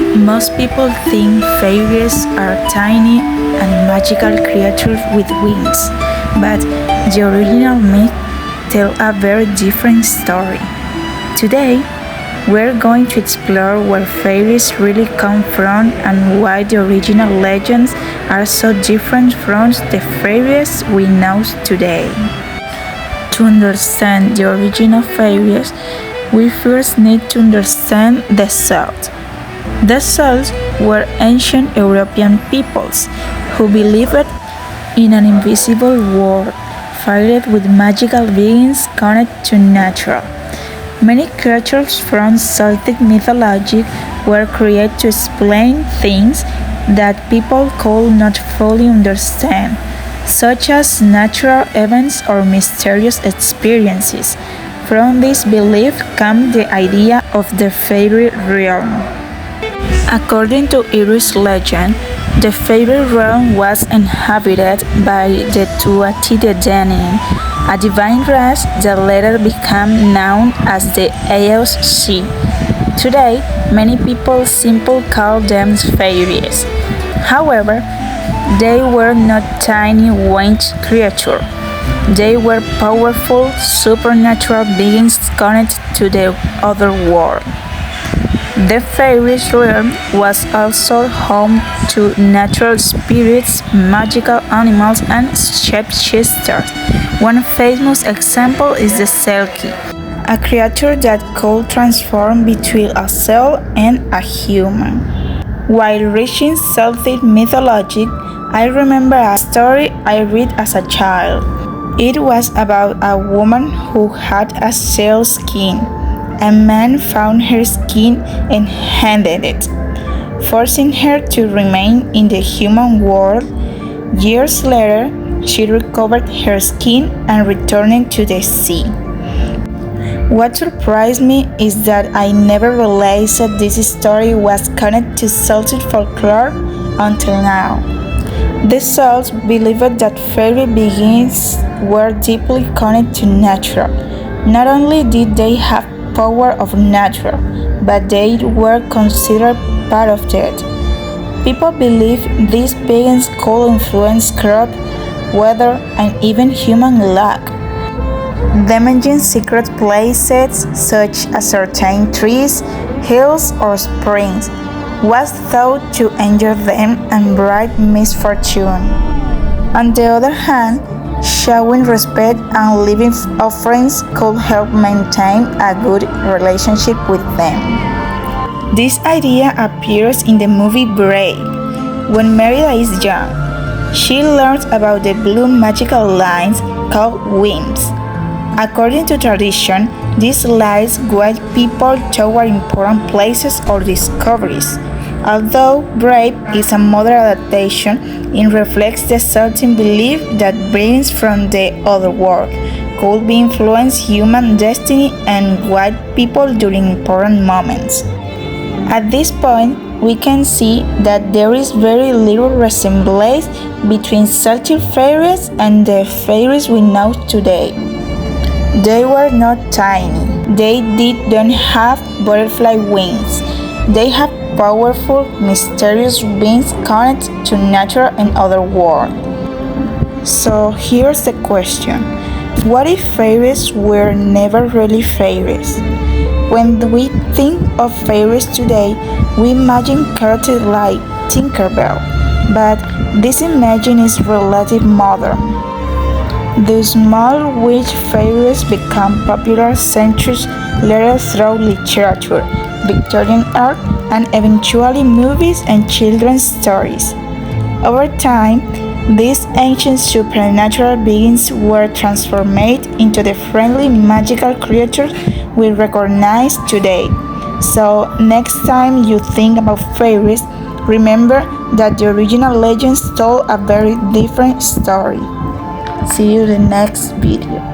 Most people think fairies are tiny and magical creatures with wings, but the original myth tells a very different story. Today, we're going to explore where fairies really come from and why the original legends are so different from the fairies we know today. To understand the origin of fairies, we first need to understand the Celts. The Celts were ancient European peoples who believed in an invisible world filled with magical beings connected to nature. Many creatures from Celtic mythology were created to explain things that people could not fully understand, such as natural events or mysterious experiences. From this belief came the idea of the fairy realm. According to Irish legend, the fairy realm was inhabited by the Tuatha De Danann, a divine race that later became known as the Aos Sidhe. Today, many people simply call them fairies. However, they were not tiny winged creatures. They were powerful, supernatural beings connected to the other world. The fairies realm was also home to natural spirits, magical animals, and shapeshifters. One famous example is the Selkie, a creature that could transform between a cell and a human. While reading Celtic mythology, I remember a story I read as a child. It was about a woman who had a seal skin. A man found her skin and handed it, forcing her to remain in the human world. Years later, she recovered her skin and returned to the sea. What surprised me is that I never realized that this story was connected to Celtic folklore until now. The Celts believed that fairy beings were deeply connected to nature. Not only did they have power of nature, but they were considered part of it. People believe these beings could influence crop, weather, and even human luck. Damaging secret places such as certain trees, hills, or springs was thought to injure them and bring misfortune. On the other hand, showing respect and leaving offerings could help maintain a good relationship with them. This idea appears in the movie Brave. When Merida is young, she learns about the blue magical lines called wings. According to tradition, these lines guide people toward important places or discoveries. Although Brave is a modern adaptation, it reflects the certain belief that beings from the other world could be influence human destiny and guide people during important moments. At this point, we can see that there is very little resemblance between Celtic fairies and the fairies we know today. They were not tiny. They didn't have butterfly wings. They have powerful, mysterious beings connected to nature and other world. So here's the question. What if fairies were never really fairies? When we think of fairies today, we imagine characters like Tinkerbell, but this image is relatively modern. The small witch fairies became popular centuries later through literature, Victorian art, and eventually movies and children's stories. Over time, these ancient supernatural beings were transformed into the friendly magical creatures we recognize today. So next time you think about fairies, remember that the original legends told a very different story. See you in the next video.